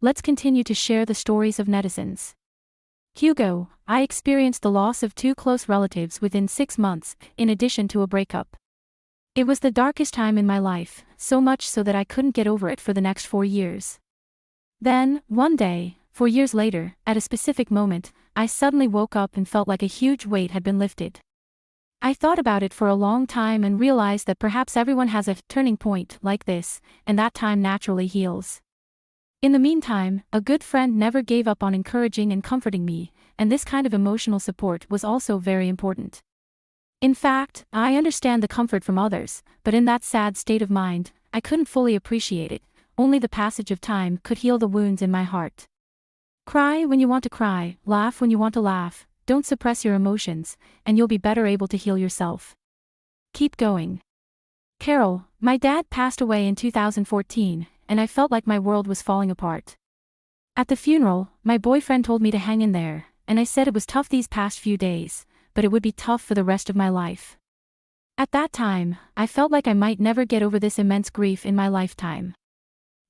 let's continue to share the stories of netizens. Hugo, I experienced the loss of two close relatives within 6 months, in addition to a breakup. It was the darkest time in my life, so much so that I couldn't get over it for the next 4 years. Then, one day, 4 years later, at a specific moment, I suddenly woke up and felt like a huge weight had been lifted. I thought about it for a long time and realized that perhaps everyone has a turning point like this, and that time naturally heals. In the meantime, a good friend never gave up on encouraging and comforting me, and this kind of emotional support was also very important. In fact, I understand the comfort from others, but in that sad state of mind, I couldn't fully appreciate it. Only the passage of time could heal the wounds in my heart. Cry when you want to cry, laugh when you want to laugh, don't suppress your emotions, and you'll be better able to heal yourself. Keep going. Carol, my dad passed away in 2014, and I felt like my world was falling apart. At the funeral, my boyfriend told me to hang in there, and I said it was tough these past few days, but it would be tough for the rest of my life. At that time, I felt like I might never get over this immense grief in my lifetime.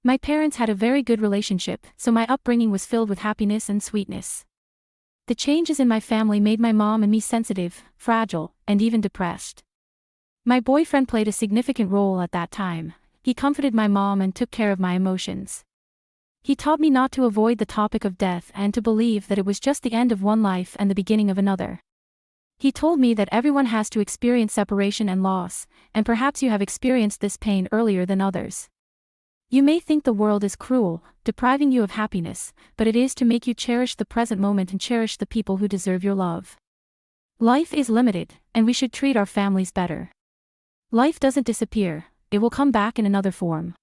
My parents had a very good relationship, so my upbringing was filled with happiness and sweetness. The changes in my family made my mom and me sensitive, fragile, and even depressed. My boyfriend played a significant role at that time. He comforted my mom and took care of my emotions. He taught me not to avoid the topic of death and to believe that it was just the end of one life and the beginning of another. He told me that everyone has to experience separation and loss, and perhaps you have experienced this pain earlier than others. You may think the world is cruel, depriving you of happiness, but it is to make you cherish the present moment and cherish the people who deserve your love. Life is limited, and we should treat our families better. Life doesn't disappear, it will come back in another form.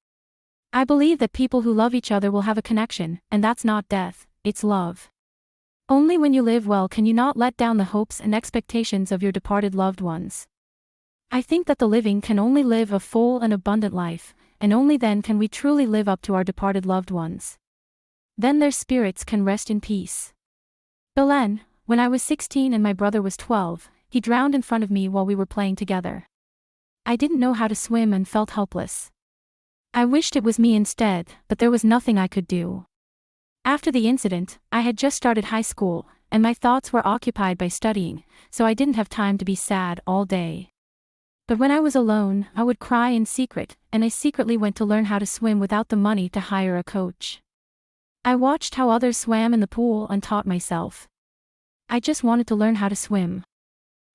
I believe that people who love each other will have a connection, and that's not death, it's love. Only when you live well can you not let down the hopes and expectations of your departed loved ones. I think that the living can only live a full and abundant life, and only then can we truly live up to our departed loved ones. Then their spirits can rest in peace. Belen, when I was 16 and my brother was 12, he drowned in front of me while we were playing together. I didn't know how to swim and felt helpless. I wished it was me instead, but there was nothing I could do. After the incident, I had just started high school, and my thoughts were occupied by studying, so I didn't have time to be sad all day. But when I was alone, I would cry in secret, and I secretly went to learn how to swim without the money to hire a coach. I watched how others swam in the pool and taught myself. I just wanted to learn how to swim.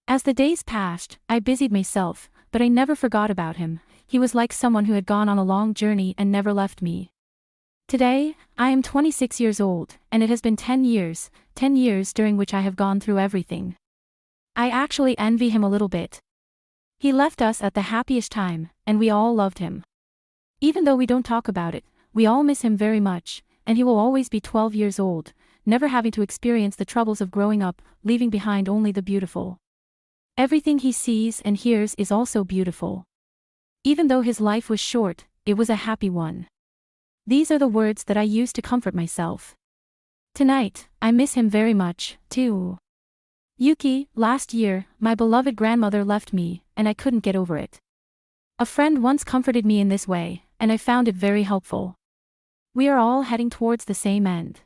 As the days passed, I busied myself, but I never forgot about him. He was like someone who had gone on a long journey and never left me. Today, I am 26 years old, and it has been 10 years during which I have gone through everything. I actually envy him a little bit. He left us at the happiest time, and we all loved him. Even though we don't talk about it, we all miss him very much, and he will always be 12 years old, never having to experience the troubles of growing up, leaving behind only the beautiful. Everything he sees and hears is also beautiful. Even though his life was short, it was a happy one. These are the words that I use to comfort myself. Tonight, I miss him very much, too. Yuki, last year, my beloved grandmother left me, and I couldn't get over it. A friend once comforted me in this way, and I found it very helpful. We are all heading towards the same end.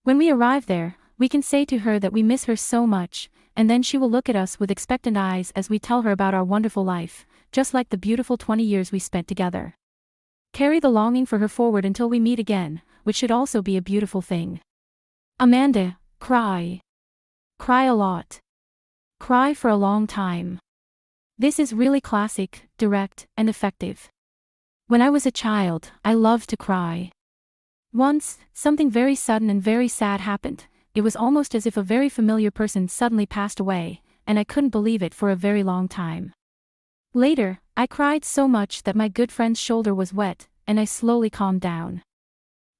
When we arrive there, we can say to her that we miss her so much, and then she will look at us with expectant eyes as we tell her about our wonderful life, just like the beautiful 20 years we spent together. Carry the longing for her forward until we meet again, which should also be a beautiful thing. Amanda, cry. Cry a lot. Cry for a long time. This is really classic, direct, and effective. When I was a child, I loved to cry. Once, something very sudden and very sad happened. It was almost as if a very familiar person suddenly passed away, and I couldn't believe it for a very long time. Later, I cried so much that my good friend's shoulder was wet, and I slowly calmed down.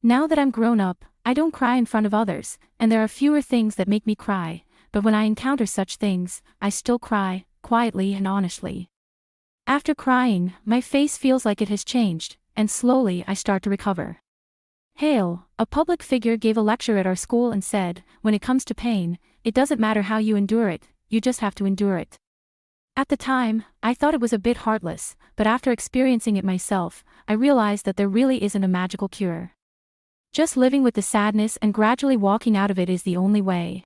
Now that I'm grown up, I don't cry in front of others, and there are fewer things that make me cry, but when I encounter such things, I still cry, quietly and honestly. After crying, my face feels like it has changed, and slowly I start to recover. Hale, a public figure, gave a lecture at our school and said, when it comes to pain, it doesn't matter how you endure it, you just have to endure it. At the time, I thought it was a bit heartless, but after experiencing it myself, I realized that there really isn't a magical cure. Just living with the sadness and gradually walking out of it is the only way.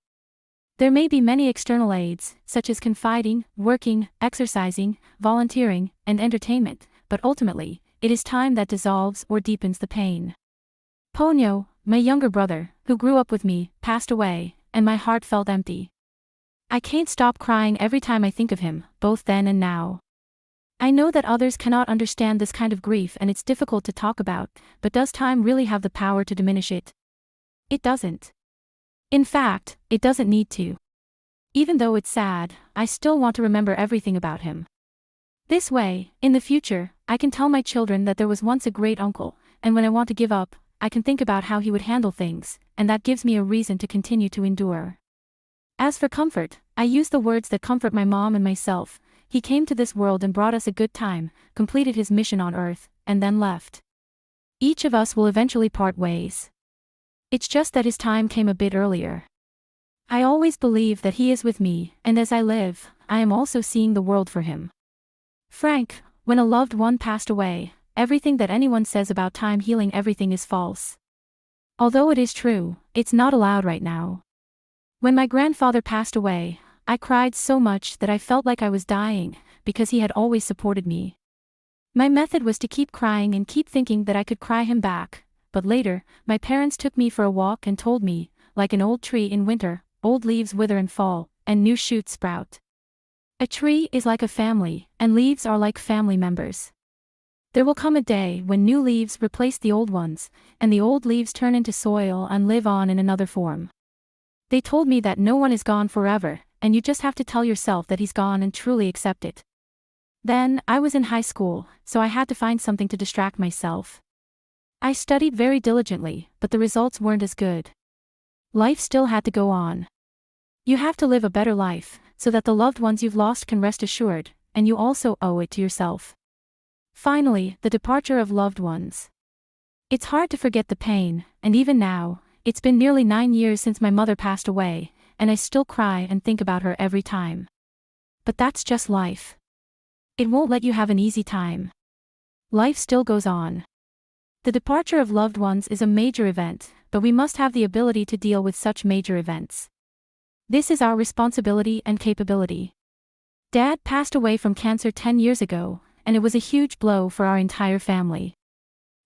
There may be many external aids, such as confiding, working, exercising, volunteering, and entertainment, but ultimately, it is time that dissolves or deepens the pain. Ponyo, my younger brother, who grew up with me, passed away, and my heart felt empty. I can't stop crying every time I think of him, both then and now. I know that others cannot understand this kind of grief and it's difficult to talk about, but does time really have the power to diminish it? It doesn't. In fact, it doesn't need to. Even though it's sad, I still want to remember everything about him. This way, in the future, I can tell my children that there was once a great uncle, and when I want to give up, I can think about how he would handle things, and that gives me a reason to continue to endure. As for comfort, I use the words that comfort my mom and myself. He came to this world and brought us a good time, completed his mission on Earth, and then left. Each of us will eventually part ways. It's just that his time came a bit earlier. I always believe that he is with me, and as I live, I am also seeing the world for him. Frank, when a loved one passed away, everything that anyone says about time healing everything is false. Although it is true, it's not allowed right now. When my grandfather passed away, I cried so much that I felt like I was dying, because he had always supported me. My method was to keep crying and keep thinking that I could cry him back, but later, my parents took me for a walk and told me, like an old tree in winter, old leaves wither and fall, and new shoots sprout. A tree is like a family, and leaves are like family members. There will come a day when new leaves replace the old ones, and the old leaves turn into soil and live on in another form. They told me that no one is gone forever, and you just have to tell yourself that he's gone and truly accept it. Then, I was in high school, so I had to find something to distract myself. I studied very diligently, but the results weren't as good. Life still had to go on. You have to live a better life, so that the loved ones you've lost can rest assured, and you also owe it to yourself. Finally, the departure of loved ones. It's hard to forget the pain, and even now, it's been nearly 9 years since my mother passed away, and I still cry and think about her every time. But that's just life. It won't let you have an easy time. Life still goes on. The departure of loved ones is a major event, but we must have the ability to deal with such major events. This is our responsibility and capability. Dad passed away from cancer 10 years ago, and it was a huge blow for our entire family.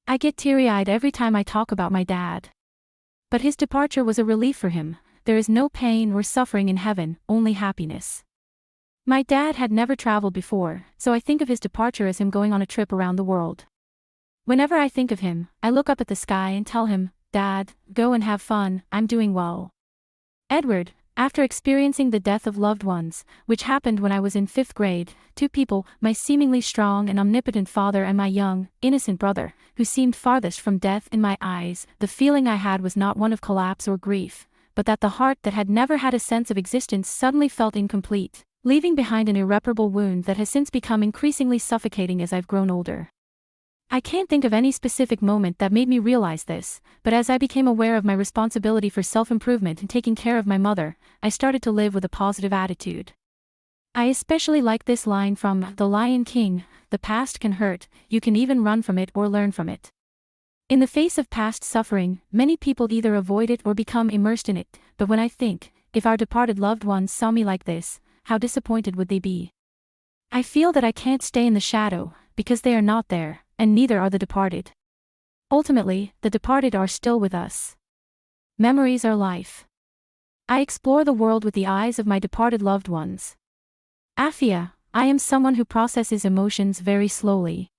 I get teary-eyed every time I talk about my dad. But his departure was a relief for him. There is no pain or suffering in heaven, only happiness. My dad had never traveled before, so I think of his departure as him going on a trip around the world. Whenever I think of him, I look up at the sky and tell him, "Dad, go and have fun, I'm doing well." Edward, after experiencing the death of loved ones, which happened when I was in 5th grade, 2 people, my seemingly strong and omnipotent father and my young, innocent brother, who seemed farthest from death in my eyes, the feeling I had was not one of collapse or grief, but that the heart that had never had a sense of existence suddenly felt incomplete, leaving behind an irreparable wound that has since become increasingly suffocating as I've grown older. I can't think of any specific moment that made me realize this, but as I became aware of my responsibility for self-improvement and taking care of my mother, I started to live with a positive attitude. I especially like this line from The Lion King, "The past can hurt, you can even run from it or learn from it." In the face of past suffering, many people either avoid it or become immersed in it, but when I think, if our departed loved ones saw me like this, how disappointed would they be? I feel that I can't stay in the shadow, because they are not there, and neither are the departed. Ultimately, the departed are still with us. Memories are life. I explore the world with the eyes of my departed loved ones. Afia, I am someone who processes emotions very slowly.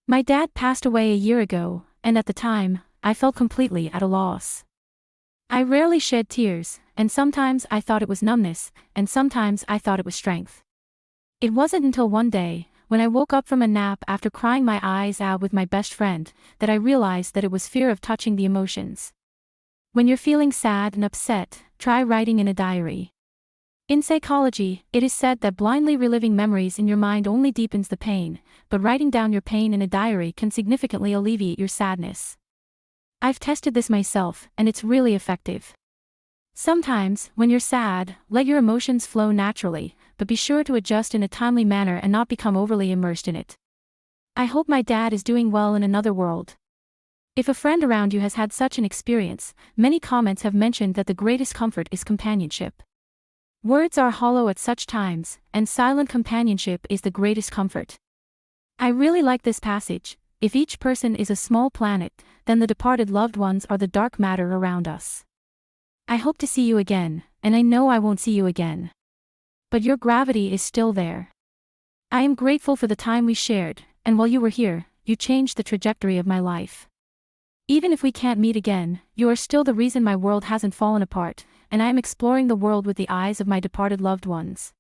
My dad passed away a year ago, and at the time, I felt completely at a loss. I rarely shed tears, and sometimes I thought it was numbness, and sometimes I thought it was strength. It wasn't until one day, when I woke up from a nap after crying my eyes out with my best friend, that I realized that it was fear of touching the emotions. When you're feeling sad and upset, try writing in a diary. In psychology, it is said that blindly reliving memories in your mind only deepens the pain, but writing down your pain in a diary can significantly alleviate your sadness. I've tested this myself, and it's really effective. Sometimes, when you're sad, let your emotions flow naturally, but be sure to adjust in a timely manner and not become overly immersed in it. I hope my dad is doing well in another world. If a friend around you has had such an experience, many comments have mentioned that the greatest comfort is companionship. Words are hollow at such times, and silent companionship is the greatest comfort. I really like this passage. If each person is a small planet, then the departed loved ones are the dark matter around us. I hope to see you again, and I know I won't see you again. But your gravity is still there. I am grateful for the time we shared, and while you were here, you changed the trajectory of my life. Even if we can't meet again, you are still the reason my world hasn't fallen apart, and I am exploring the world with the eyes of my departed loved ones.